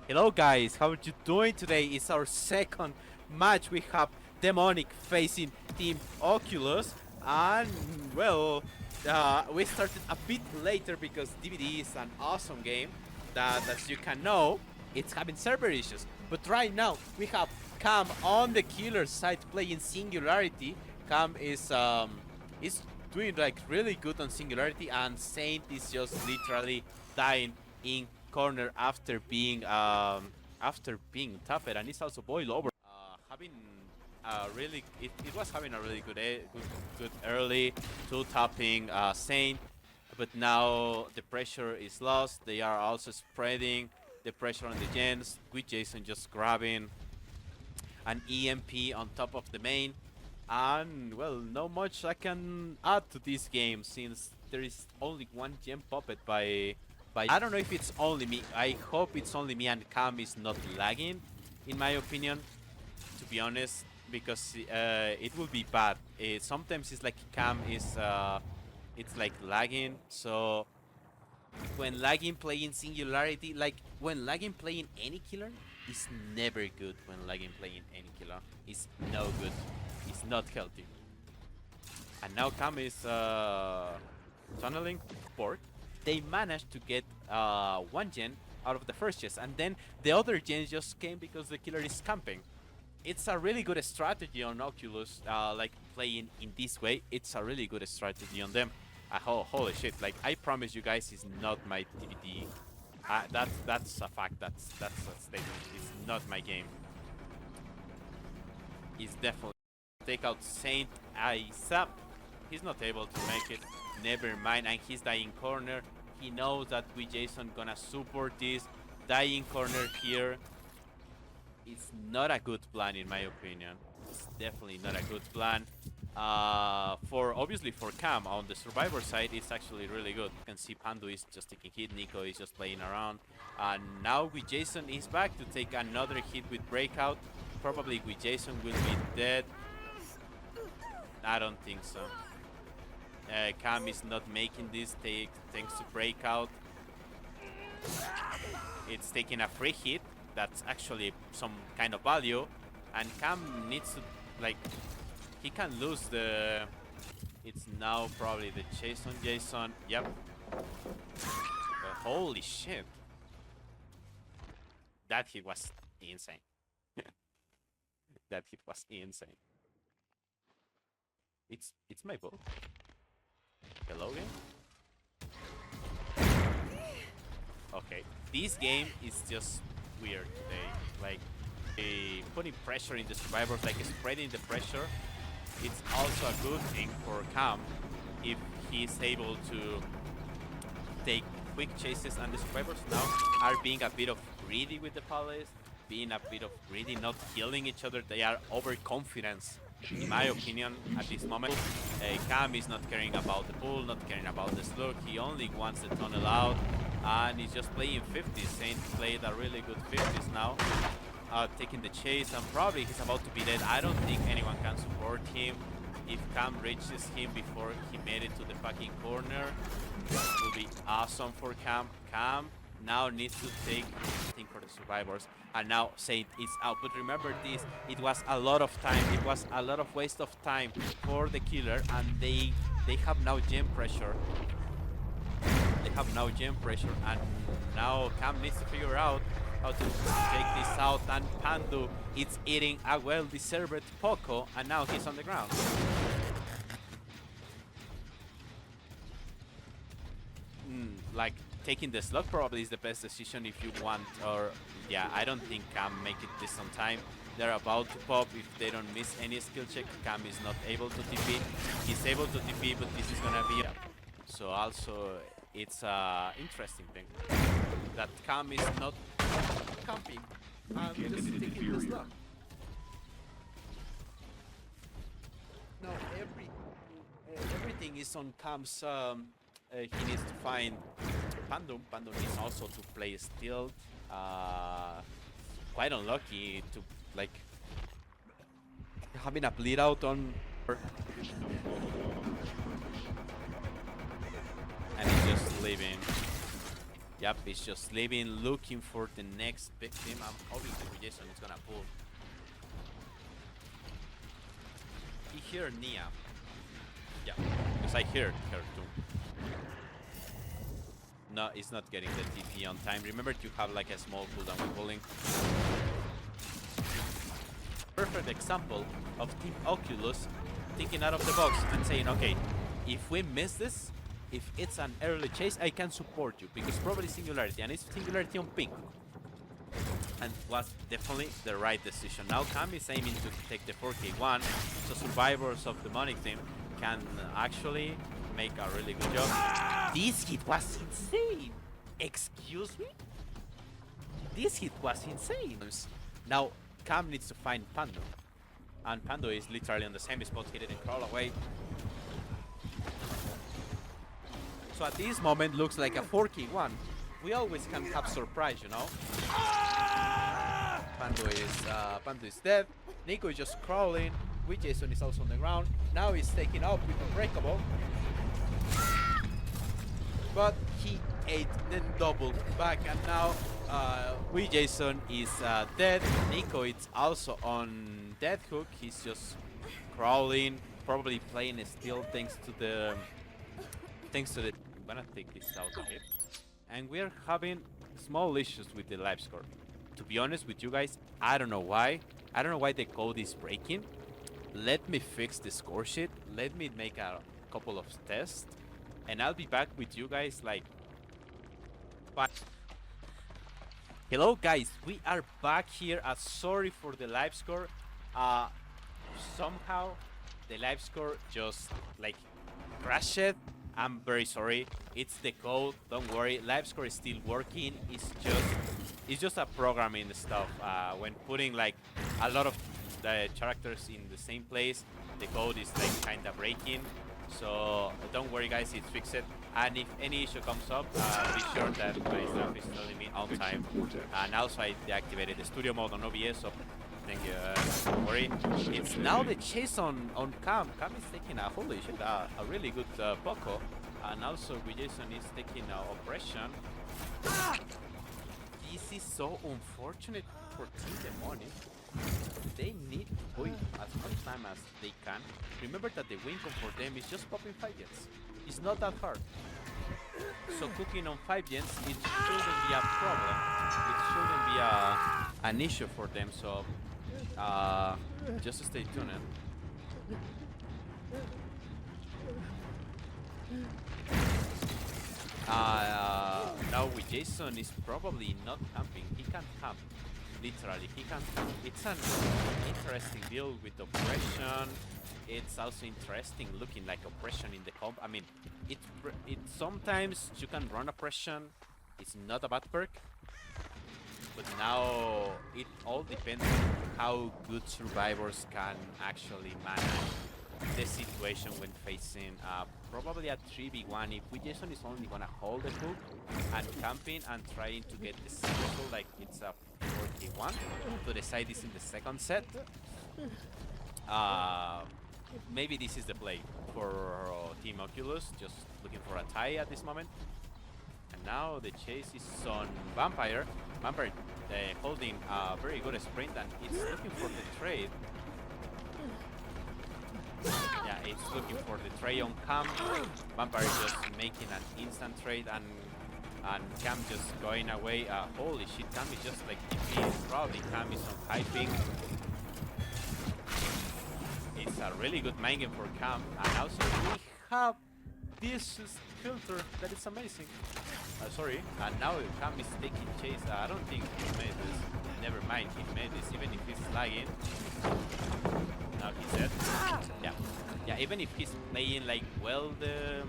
Hello guys, how are you doing today? It's our second match. We have Demonic facing Team Oculus, and well, we started a bit later because DVD is an awesome game that, as you can know, it's having server issues. But right now we have Cam on the killer side playing Singularity. Cam is doing like really good on Singularity, and Saint is just literally dying in corner after being tapped, and it's also boiled over. Having really, it was having a really good early two tapping Saint, but now the pressure is lost. They are also spreading the pressure on the gens, with Jason just grabbing an EMP on top of the main. And well, not much I can add to this game since there is only one gem puppet by I don't know if it's only me. I hope it's only me and Cam is not lagging, in my opinion, to be honest, because it will be bad. Sometimes it's like Cam is it's like lagging. So when lagging playing Singularity, like when lagging playing any killer, is never good. When lagging playing any killer, it's no good. It's not healthy. And now Cam is tunneling port. They managed to get one gen out of the first chest, and then the other gens just came because the killer is camping. It's a really good strategy on Oculus, like playing in this way. It's a really good strategy on them. Holy shit! Like I promise you guys, it's not my DVD. That's a fact. That's a statement. It's not my game. It's definitely take out Saint ASAP. He's not able to make it. Never mind, and he's dying corner. He knows that we Jason gonna support this dying corner here. It's not a good plan in my opinion. It's definitely not a good plan. Obviously for Cam on the survivor side, it's actually really good. You can see Pandu is just taking hit, Nico is just playing around, and now we Jason is back to take another hit with breakout. Probably we Jason will be dead. I don't think so. Cam is not making this thanks to breakout. It's taking a free hit. That's actually some kind of value. And Cam needs to, like, he can lose the... It's now probably the chase on Jason. Yep. Holy shit. That hit was insane. That hit was insane. It's my ball. Hello game? Okay, this game is just weird today. Like, putting pressure in the survivors, like spreading the pressure. It's also a good thing for Cam if he's able to take quick chases, and the survivors now are being a bit of greedy with the palace, being a bit of greedy, not killing each other. They are overconfident, in my opinion, at this moment. Cam is not caring about the pool, not caring about the slug. He only wants the tunnel out, and he's just playing 50s. Saint played a really good 50s now, taking the chase, and probably he's about to be dead. I don't think anyone can support him. If Cam reaches him before he made it to the fucking corner, it will be awesome for Cam. Cam now needs to take thing for the survivors, and now Saint is out. But remember this, it was a lot of time, it was a lot of waste of time for the killer, and they have now gem pressure. They have now gem pressure, and now Cam needs to figure out how to take this out, and Pandu is eating a well-deserved Poco, and now he's on the ground. Like, taking the slug probably is the best decision if you want, or yeah, I don't think Cam make it this on time. They're about to pop. If they don't miss any skill check, Cam is not able to TP. He's able to TP, but this is gonna be so also it's interesting thing that Cam is not camping and just taking the slug. Now everything is on Cam's. He needs to find Pandum. Pandum needs also to play still. Quite unlucky to, like, having a bleed out on, and he's just leaving. Yep, he's just living, looking for the next victim. I'm hoping that Jason is gonna pull. He heard Nia. Yeah, because I heard her too. No, it's not getting the TP on time. Remember to have like a small cooldown when pulling. Perfect example of Team Oculus thinking out of the box and saying, okay, if we miss this, if it's an early chase, I can support you because probably Singularity, and it's Singularity on pink. And was definitely the right decision. Now Cam is aiming to take the 4K1, so survivors of the Demonic team can actually make a really good job. This hit was insane! Excuse me? This hit was insane! Now Cam needs to find Pando. And Pando is literally on the same spot, hit it and crawl away. So at this moment looks like a 4K1. We always can have surprise, you know? Pando is dead. Nico is just crawling. Jason is also on the ground. Now he's taking up with Unbreakable. But he ate the double back, and now Jason is dead. Nico is also on Death Hook. He's just crawling, probably playing still thanks to the. I'm gonna take this out of it. And we're having small issues with the live score. To be honest with you guys, I don't know why. I don't know why the code is breaking. Let me fix the score sheet. Let me make a couple of tests. And I'll be back with you guys like... Bye. Hello guys, we are back here. Sorry for the live score. Somehow the live score just like crashed. I'm very sorry. It's the code. Don't worry. Live score is still working. It's just a programming stuff. When putting like a lot of the characters in the same place, the code is like kind of breaking. So don't worry, guys. It's fixed. And if any issue comes up, be sure that my stuff is telling me on time. And also I deactivated the studio mode on OBS. So thank you. Don't worry. It's now the chase on Cam. Cam is taking a holy shit, a really good Poco. And also Jason is taking Oppression. This is so unfortunate for Team Demonic. They need to win as much time as they can. Remember that the win for them is just popping 5 gens. It's not that hard. So cooking on 5 gens, it shouldn't be a problem. It shouldn't be an issue for them. So just stay tuned. Now with Jason is probably not camping. He can camp. Literally, he can camp. It's an interesting build with Oppression. It's also interesting looking like Oppression in the comp. I mean, it sometimes you can run Oppression. It's not a bad perk. But now it all depends on how good survivors can actually manage the situation when facing probably a 3v1. If Jason is only gonna hold the hook and camping and trying to get the circle like it's a 4k1 to decide this in the second set, maybe this is the play for Team Oculus, just looking for a tie at this moment. And now the chase is on Vampire. Vampire holding a very good sprint, and it's looking for the trade. Yeah, it's looking for the trade on Cam. Vampire just making an instant trade, and Cam just going away. Holy shit, Cam is just like TP. Probably Cam is on high ping. It's a really good main game for Cam. And also we have this filter that is amazing. Sorry. And now Cam is taking chase. I don't think he made this. Never mind, he made this, even if he's lagging. Now he's dead. Yeah, even if he's playing like the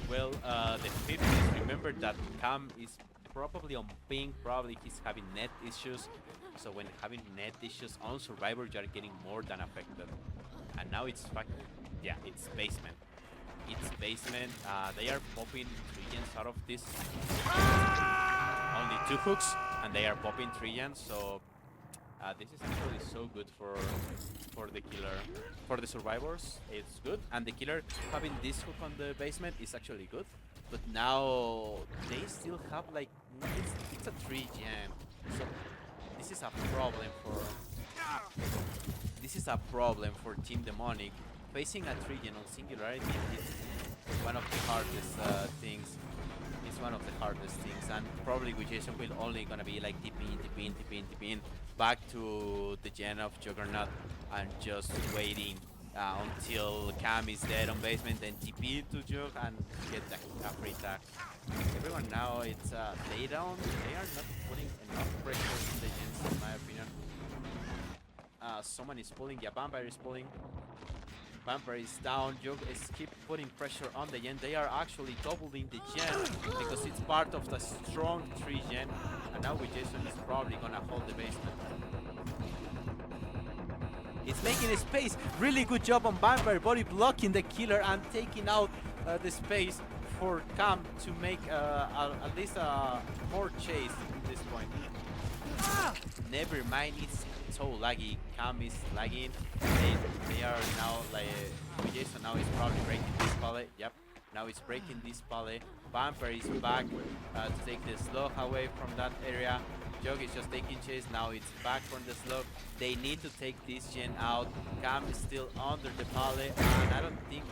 50s, remember that Cam is probably on ping, probably he's having net issues. So when having net issues on Survivor, you are getting more than affected. And now it's it's basement. It's basement. They are popping 3 gens out of this. Only 2 hooks, and they are popping 3 gens. So this is actually so good for the killer. For the survivors, it's good. And the killer having this hook on the basement is actually good. but now they still have like it's a 3 gen. So this is a problem for Team Demonic. Facing a 3 gen on Singularity is one of the hardest things. It's one of the hardest things, and probably with Jason will only gonna be like TP in back to the gen of Juggernaut and just waiting until Cam is dead on basement, then TP to Jug and get a free tag. Everyone now they are not putting enough pressure on the gens in my opinion. Someone is pulling, yeah, Vampire is pulling. Vampire is down, Jug is keep putting pressure on the gen. They are actually doubling the gen because it's part of the strong 3 gen. And now with Jason is probably gonna hold the basement. It's making a space. Really good job on Vampire, body blocking the killer and taking out the space for Cam to make at least more chase at this point. Never mind, it's so laggy. Cam is lagging. They are now like Jason now is probably breaking this pallet. Yep, now it's breaking this pallet. Vampire is back to take the slug away from that area. Jug is just taking chase. Now it's back from the slug. They need to take this gen out. Cam is still under the pallet, and I don't think.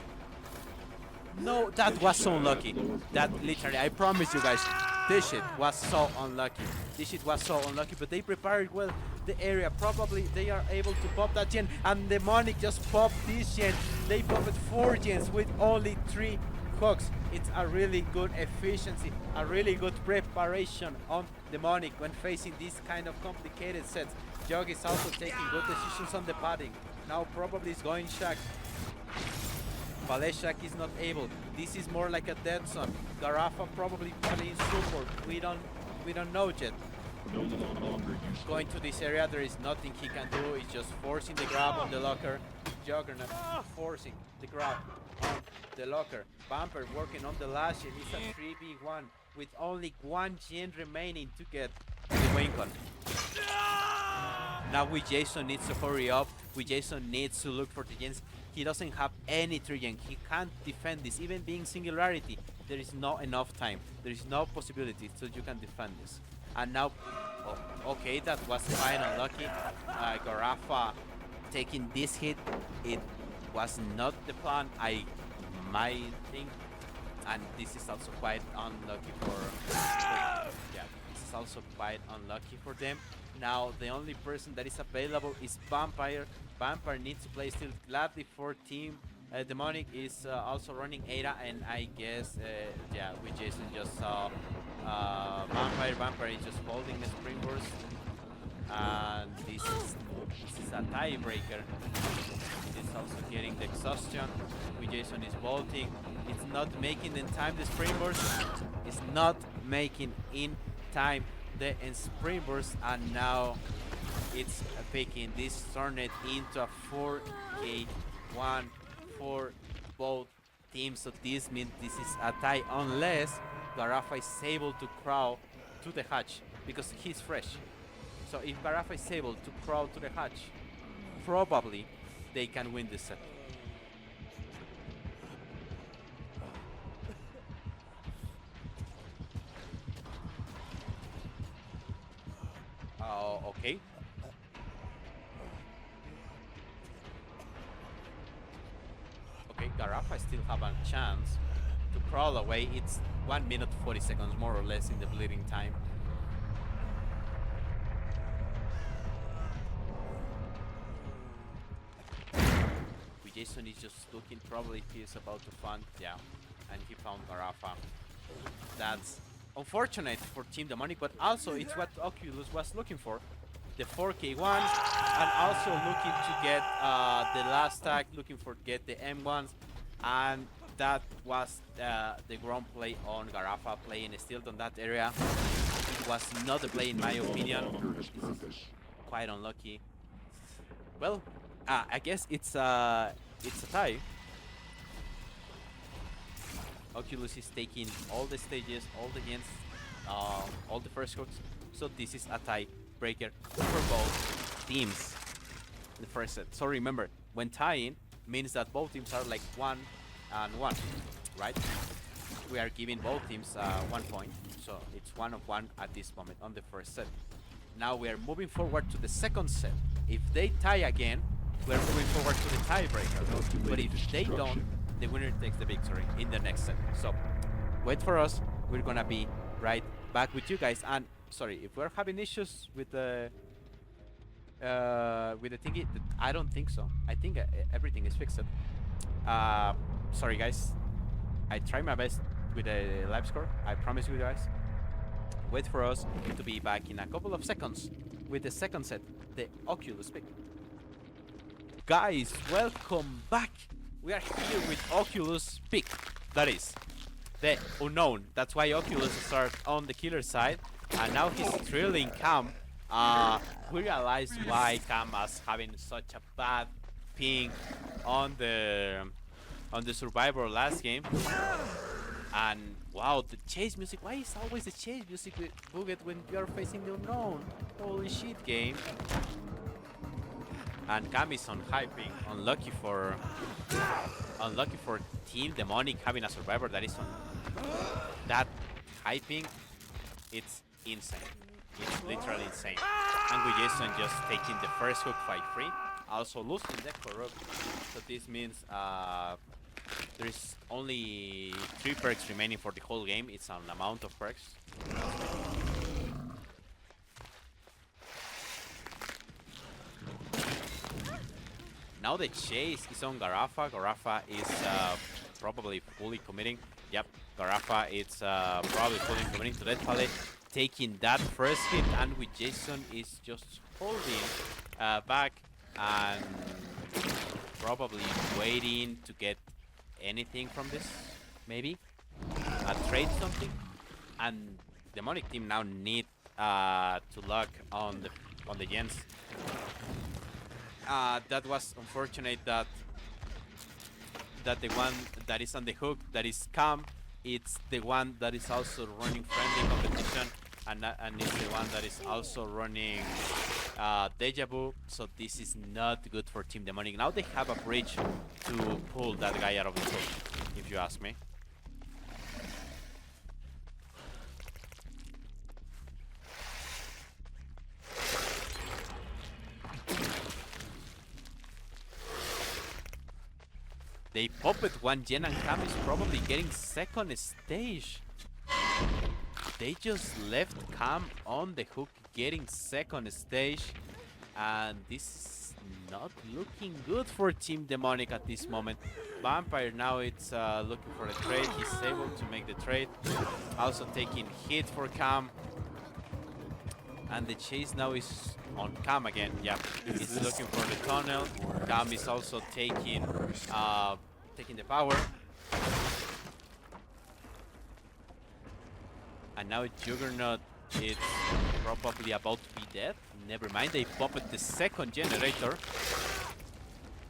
No, that was so unlucky. That literally, I promise you guys, this shit was so unlucky. This shit was so unlucky, but they prepared well the area. Probably they are able to pop that gen, and Demonic just popped this gen. They popped 4 gens with only 3 hooks. It's a really good efficiency, a really good preparation on Demonic when facing these kind of complicated sets. Jug is also taking good decisions on the padding. Now probably is going Shaq. Valeshak is not able. This is more like a dead zone. Garafa probably playing support. We don't know yet. Going to this area, there is nothing he can do. He's just forcing the grab on the locker. Juggernaut forcing the grab on the locker. Vampire working on the last gen. It's a 3v1 with only 1 gen remaining to get the win con. Now with Jason needs to hurry up. With Jason needs to look for the gens. He doesn't have any 3 gen. He can't defend this. Even being Singularity, there is not enough time. There is no possibility so you can defend this. And now, oh, okay, that was fine, unlucky. Garafa taking this hit. It was not the plan, I might think. And this is also quite unlucky for yeah, this is also quite unlucky for them. Now the only person that is available is Vampire. Vampire needs to play still. Gladly for Team Demonic is also running Ada, and I guess yeah, with Jason just saw Vampire. Vampire is just holding the springboards, and this is a tiebreaker. It is also getting the exhaustion. With Jason is bolting. It's not making in time the springboards. It's not making in time the springboards, and now it's picking. This turned it into a 4k1 for both teams. So this means this is a tie unless Garafa is able to crawl to the hatch because he's fresh. So if Garafa is able to crawl to the hatch, probably they can win this set. Okay. Okay, Garafa still have a chance to crawl away. It's 1 minute 40 seconds more or less in the bleeding time. Jason is just looking, probably he's about to find, yeah, and he found Garafa. That's unfortunate for Team Demonic, but also it's what Oculus was looking for. The 4k1, and also looking to get the last tag, looking for get the M1s, and that was the ground play on Garafa, playing still on that area. It was not a play in my opinion. Quite unlucky. Well, I guess it's a tie. Oculus is taking all the stages, all the gens, all the first hooks. So this is a tie breaker for both teams in the first set. So remember, when tying means that both teams are like 1-1, right? we are giving both teams 1 point. So it's 1-1 at this moment on the first set. Now we are moving forward to the second set. If they tie again, we're moving forward to the tiebreaker. But if they don't, the winner takes the victory in the next set. So wait for us. We're gonna be right back with you guys. And sorry if we're having issues with the thingy. I don't think so. I think everything is fixed. Sorry guys. I try my best with a live score. I promise you guys. Wait for us to be back in a couple of seconds with the second set, the Oculus pick. Guys, welcome back. We are here with Oculus pick. That is the unknown. That's why Oculus starts on the killer side, and now he's trailing Cam. We realized why Cam was having such a bad ping on the Survivor last game. And wow, the chase music. Why is always the chase music with Buget when you are facing the unknown? Holy shit, game. And Cam is on high ping. Unlucky for Team Demonic having a Survivor that is on that high ping. It's insane. It's literally insane. And Jason just taking the first hook fight free. Also losing the corrupt. So this means there is only 3 perks remaining for the whole game. It's an amount of perks. Now the chase is on Garafa. Garafa is probably fully committing. Yep, Garafa is probably fully committing to that pallet. Taking that first hit, and with Jason is just holding back and probably waiting to get anything from this, maybe trade something. And Demonic team now need to lock on the gens. That was unfortunate that the one that is on the hook, that is Cam, it's the one that is also running friendly competition, and it's the one that is also running Deja Vu. So this is not good for Team Demonic. Now they have a bridge to pull that guy out of the hook, if you ask me. They popped one gen, and Cam is probably getting second stage. They just left Cam on the hook getting second stage, and this is not looking good for Team Demonic at this moment. Vampire now it's looking for a trade. He's able to make the trade. Also taking hit for Cam. And the chase now is on Cam again. Yeah, he's looking for the tunnel. Cam is also taking the power. And now Juggernaut is probably about to be dead. Never mind, they popped the second generator.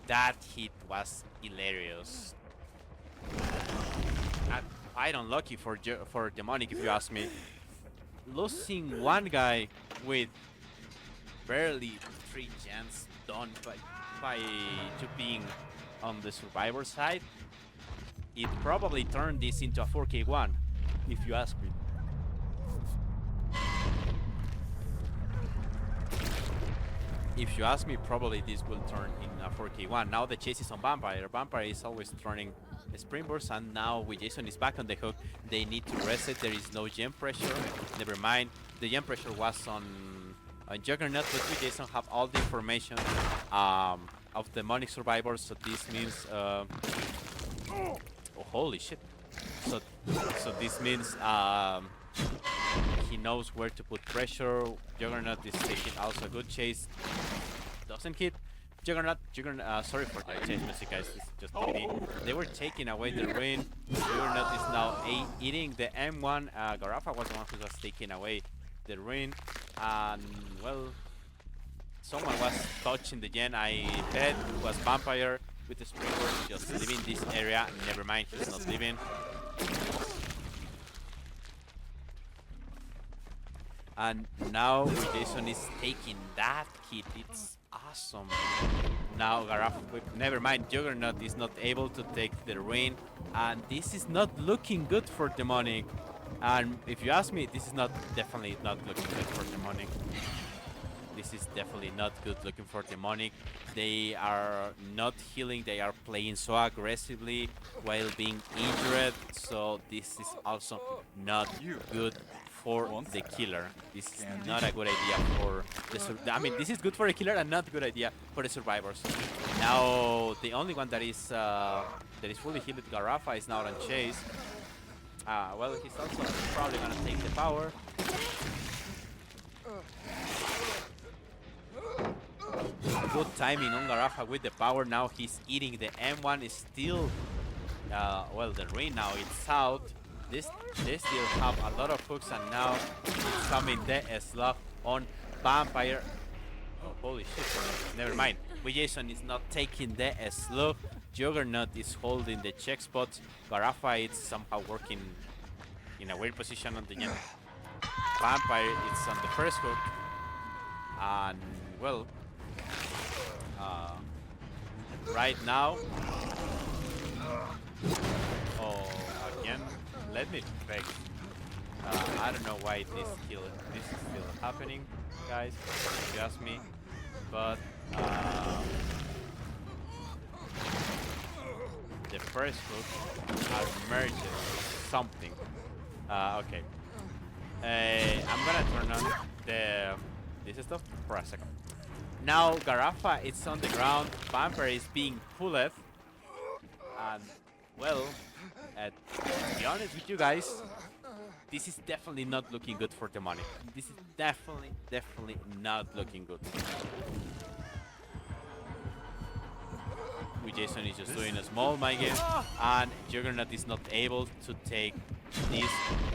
That hit was hilarious. Quite unlucky for Demonic, if you ask me. Losing one guy with barely 3 gens done by to being on the Survivor side, it probably turned this into a 4K1, if you ask me. If you ask me, probably this will turn in a 4K1. Now the chase is on Vampire. Vampire is always turning springboards, and now with Jason is back on the hook, they need to reset. There is no gem pressure. Never mind. The gem pressure was on Juggernaut, but we Jason have all the information of Demonic survivors. So this means, oh holy shit! So this means he knows where to put pressure. Juggernaut is taking also a good chase. Doesn't hit. Juggernaut, sorry for the change music, guys. It's just kidding. They were taking away the ring. Juggernaut is now eating the M1. Garafa was the one who was taking away the ring. And, well, someone was touching the gen. I bet it was Vampire with the springboard just leaving this area. Never mind, he's not leaving. And now Jason is taking that hit. It's awesome. Now Garaf, never mind, Juggernaut is not able to take the ring, and this is not looking good for Demonic. And if you ask me, this is definitely not looking good for Demonic. This is definitely not good looking for Demonic. They are not healing, they are playing so aggressively while being injured, so this is also not good for the killer. This is not a good idea for the I mean, this is good for the killer and not a good idea for the survivors. Now, the only one that is fully healed, Garafa, is now on chase. Well, he's also probably gonna take the power. Good timing on Garafa with the power. Now he's eating the M1. Is still, well, the ring now it's out. They still have a lot of hooks, and now it's coming the slug on Vampire. Oh, holy shit! Never mind. Jason is not taking the slug. Juggernaut is holding the check spots. Garafa is somehow working in a weird position on the end. Vampire is on the first hook, and well, right now. Oh, again, let me fix. I don't know why this is still happening, guys. If you ask me, but the first hook merges something. Okay. I'm gonna turn on this stuff for a second. Now Garafa is on the ground. Vampire is being pulled, and well, to be honest with you guys, this is definitely not looking good for Demonic. This is definitely not looking good. Jason is just doing a small mind game, and Juggernaut is not able to take this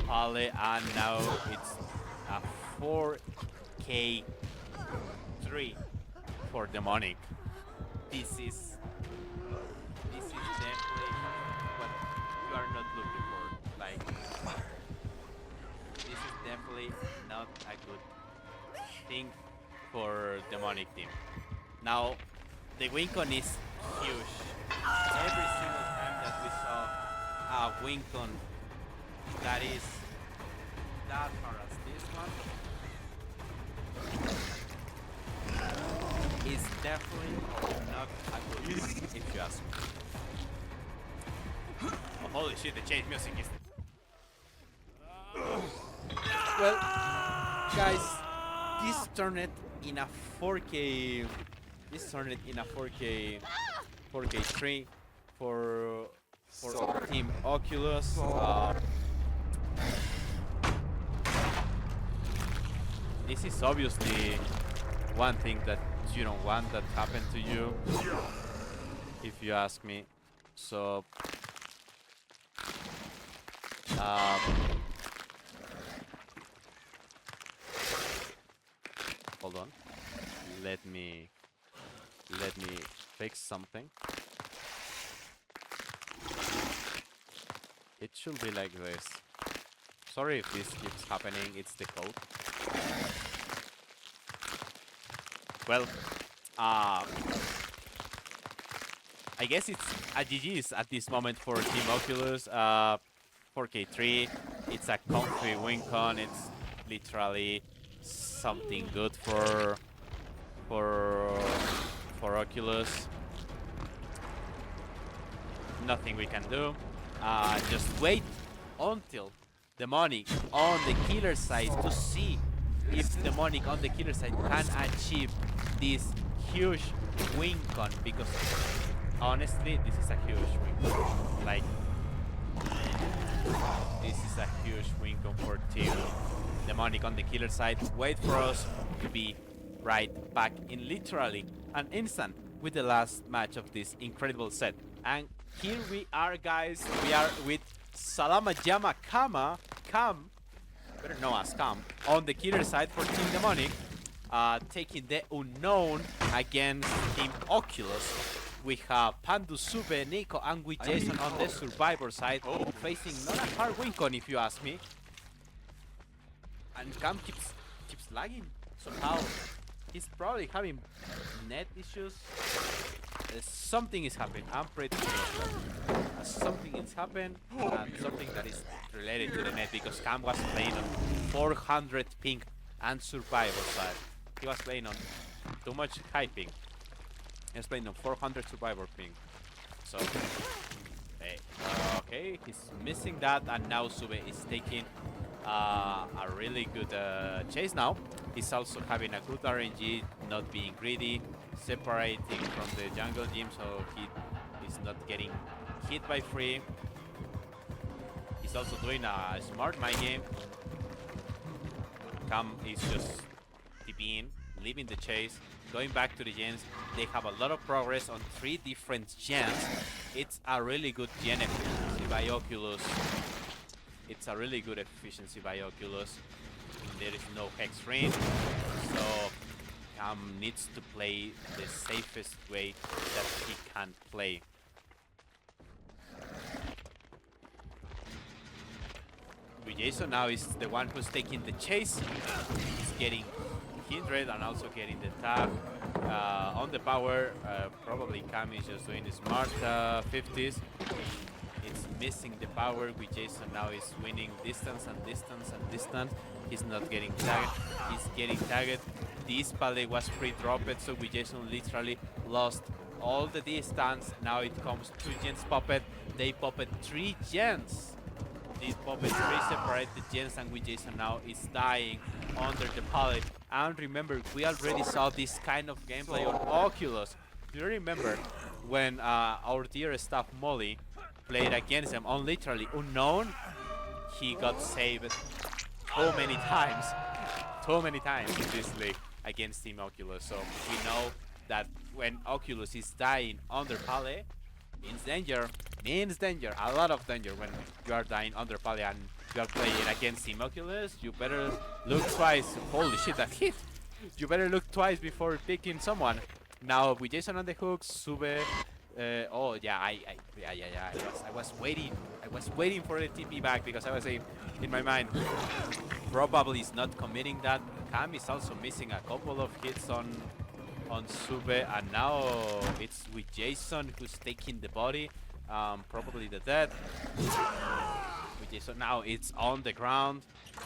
alley, and now it's a 4K3 for Demonic. This is definitely what you are not looking for. Like, this is definitely not a good thing for Demonic team. Now, the Wincon is huge. Every single time that we saw a Wincon that is that hard as this one is definitely not a good one, if you ask me. Oh, holy shit, the change music is... Well, guys, this turned it in a 4K... This turned it in a 4K3 for Team Oculus. This is obviously one thing that you don't want that happen to you, if you ask me. So, hold on. Let me fix something. It should be like this. Sorry if this keeps happening, it's the code. Well, I guess it's a GG's at this moment for Team Oculus. 4K3, it's a comfy Wincon. It's literally something good for Oculus. Nothing we can do. Just wait until Demonic on the killer side to see if Demonic on the killer side can achieve this huge Wincon, because honestly, this is a huge Wincon. Like, this is a huge Wincon for Team Demonic on the killer side. Wait for us to be right back in literally an instant with the last match of this incredible set. And here we are, guys. We are with Salamayama Cam, better known as Cam, on the killer side for Team Demonic, taking the unknown against Team Oculus. We have Pandu, Sube, Nico, and with Jason on the survivor side, facing not a hard Wincon, if you ask me. And Cam keeps lagging somehow. He's probably having net issues. Something is happening. I'm pretty sure something is happened, and something that is related to the net, because Cam was playing on 400 ping and survival side. He was playing on too much high ping. He was playing on 400 survivor ping. So, hey, okay, he's missing that, and now Sube is taking a really good chase now. He's also having a good RNG, not being greedy, separating from the jungle gym, so he is not getting hit by free. He's also doing a smart mind game. Cam is just TPing, leaving the chase, going back to the gens. They have a lot of progress on 3 different gens. It's a really good gen efficiency by Oculus. It's a really good efficiency by Oculus. There is no hex ring, so Cam needs to play the safest way that he can play. Jason now is the one who's taking the chase. He's getting hindered and also getting the tap on the power. Probably Cam is just doing the smart 50s. It's missing the power. Jason now is winning distance and distance and distance. He's not getting tagged. He's getting tagged. This pallet was pre-dropped, so Jason literally lost all the distance. Now it comes 2 gens puppet. They puppet 3 gens. These puppet 3 separated gens, and Jason now is dying under the pallet. And remember, we already saw this kind of gameplay on Oculus. Do you remember when our dear staff Molly played against him on literally unknown? He got saved so many times in this league against Team Oculus. So we know that when Oculus is dying under pallet, means danger, a lot of danger. When you are dying under pallet and you are playing against Team Oculus, you better look twice. Holy shit, that hit! You better look twice before picking someone. Now with Jason on the hook, Sube. Oh yeah, I was waiting for the TP back, because I was saying in my mind, probably is not committing that. Cam is also missing a couple of hits on Sube, and now it's with Jason who's taking the body, probably the dead. With Jason now it's on the ground.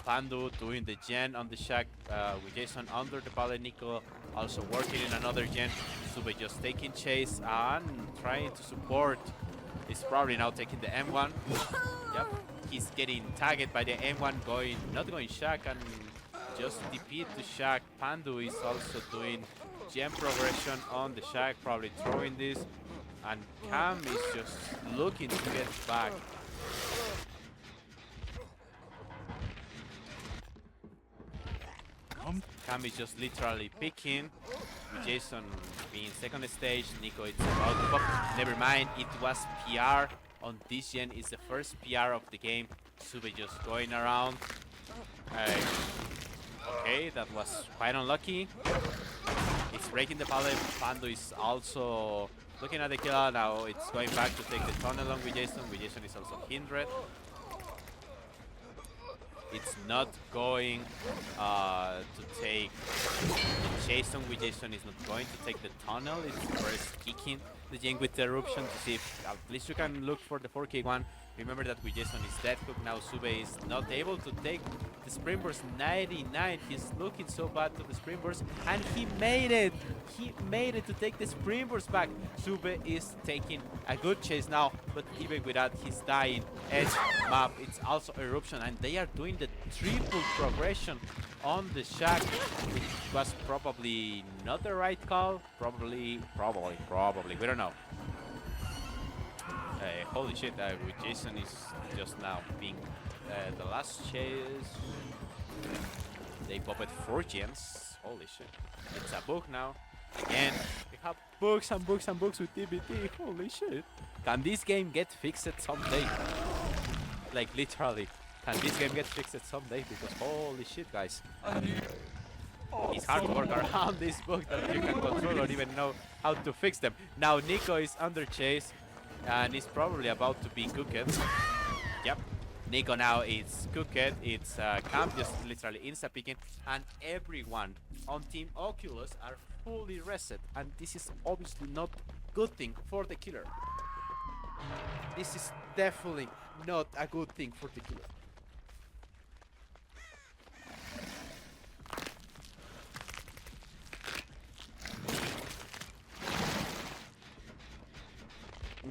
Pandu doing the gen on the shack, with Jason under the pallet. Nico also working in another gen. Sube just taking chase and trying to support. He's probably now taking the M1. Yep, he's getting tagged by the M1, not going shack, and just DP to shack. Pandu is also doing gem progression on the shack, probably throwing this, and Cam is just looking to get back. Cam is just literally picking, with Jason being second stage. Nico is about to pop. Never mind, it was PR on this gen. It's the first PR of the game. Sube just going around. Okay, that was quite unlucky. It's breaking the pallet. Pandu is also looking at the killer. Now it's going back to take the tunnel along with Jason. Jason is also hindered. It's not going to take the Jason. Jason is not going to take the tunnel. It's first kicking the gen with the eruption to see if at least you can look for the 4K one. Remember that with Jason is dead hook. Now Sube is not able to take the springboards. 99. He's looking so bad to the springboards, and he made it. He made it to take the springboards back. Sube is taking a good chase now, but even with that, he's dying. Edge map. It's also eruption, and they are doing the triple progression on the shack. It was probably not the right call. Probably. We don't know. Holy shit, with Jason is just now being the last chase. They popped 4 gems. Holy shit. It's a bug now. Again, we have bugs and bugs and bugs with TBT. Holy shit. Can this game get fixed someday? Like literally. Can this game get fixed someday? Because holy shit, guys. It's hard to work around this bug that you can control or even know how to fix them. Now Nico is under chase, and he's probably about to be cooked. Yep, Nico now is cooked. It's Camp just literally insta picking, and everyone on Team Oculus are fully reset, and this is obviously not good thing for the killer. This is definitely not a good thing for the killer.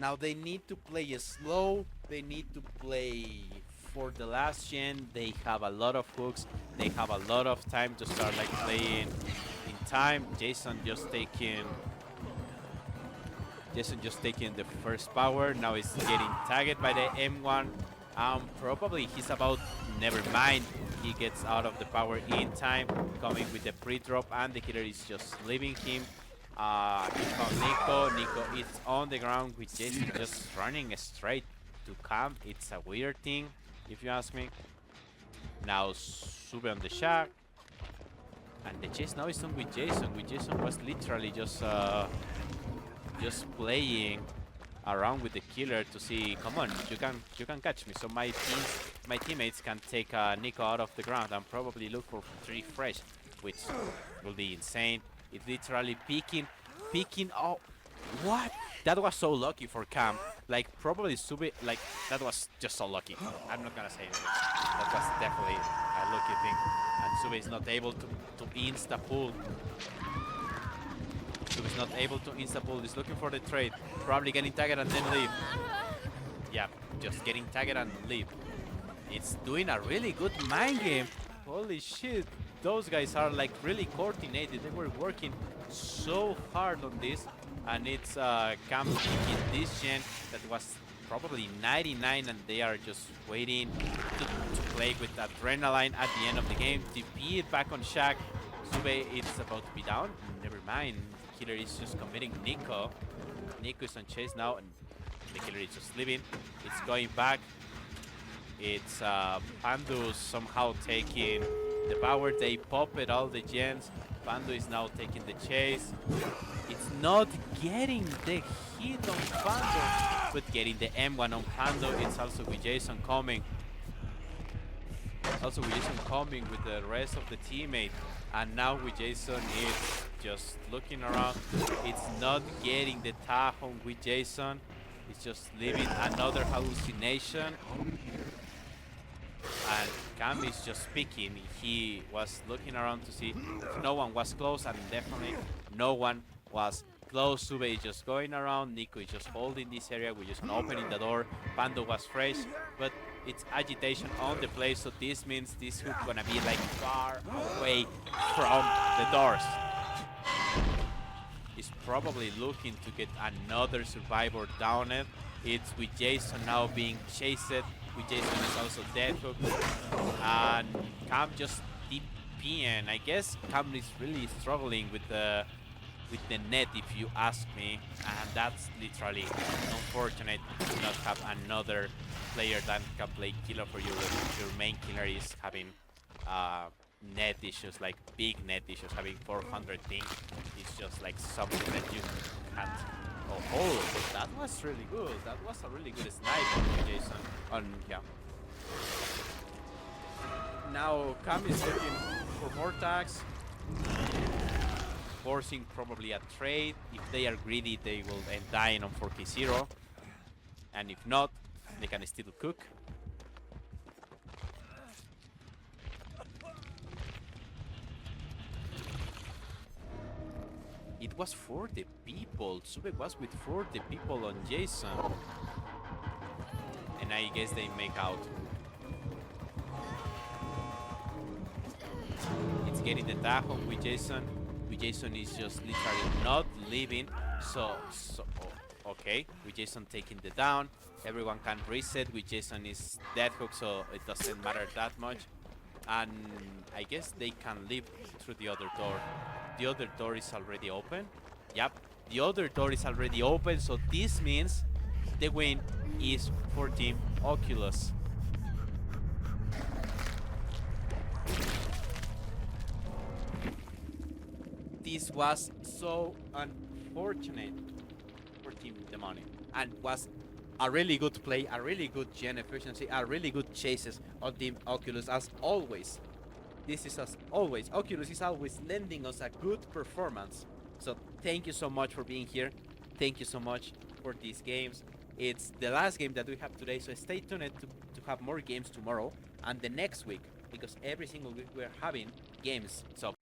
Now they need to play slow. They need to play for the last gen. They have a lot of hooks. They have a lot of time to start like playing in time. Jason just taking the first power. Now he's getting tagged by the M1. Probably he's about. Never mind. He gets out of the power in time, coming with the pre-drop, and the killer is just leaving him. He found Nico. Nico is on the ground with Jason just running straight to camp. It's a weird thing, if you ask me. Now Sube on the shack. And the chase now is on with Jason. With Jason was literally just playing around with the killer to see, come on, you can catch me. So my teammates can take Nico out of the ground and probably look for 3 fresh, which will be insane. It's literally peeking. Oh, what? That was so lucky for Cam. Like, probably Sube, like, that was just so lucky. I'm not gonna say anything. That was definitely a lucky thing. And Sube is not able to insta-pull. Sube is not able to insta-pull. He's looking for the trade. Probably getting tagged and then leave. Yeah, just getting tagged and leave. It's doing a really good mind game. Holy shit. Those guys are like really coordinated. They were working so hard on this, and it's Cam in this gen that was probably 99, and they are just waiting to play with adrenaline at the end of the game. TP it back on Shaq. Sube, it's about to be down. Never mind. Killer is just committing Nico. Nico is on chase now, and the killer is just leaving. It's going back. It's Pandu somehow taking the power. They pop it all the gens. Pandu is now taking the chase. It's not getting the hit on Pandu, but getting the M1 on Pandu. It's also with Jason coming. Also with Jason coming with the rest of the teammate. And now with Jason, it's just looking around. It's not getting the tag on with Jason. It's just leaving another hallucination. And Cam is just picking. He was looking around to see if no one was close, and definitely no one was close. Sube is just going around. Nico is just holding this area. We're just opening the door. Pando was fresh, but it's agitation on the place, so this means this hook gonna be like far away from the doors. He's probably looking to get another survivor down it. It's with Jason now being chased. With Jason is also dead hook. And Cam just DPing. I guess Cam is really struggling with the net, if you ask me. And that's literally unfortunate to not have another player that can play killer for you. Your main killer is having net issues, like big net issues, having 400 ping. It's just like something that you can't. Oh, but that was really good. That was a really good snipe on Jason. Yeah. Now Cam is looking for more tags, forcing probably a trade. If they are greedy, they will end dying on 4k0, and if not, they can still cook. It was 40 people. Sube was with 40 people on Jason. And I guess they make out. It's getting the tag on with Jason. With Jason is just literally not leaving. So okay. With Jason taking the down. Everyone can reset. With Jason is dead hook, so it doesn't matter that much. And I guess they can leave through the other door. The other door is already open. Yep, the other door is already open, so this means the win is for Team Oculus. This was so unfortunate for Team Demonic, and was a really good play, a really good gen efficiency, a really good chases on Team Oculus as always. This is as always. Oculus is always lending us a good performance. So thank you so much for being here. Thank you so much for these games. It's the last game that we have today, so stay tuned to have more games tomorrow and the next week, because every single week we're having games. So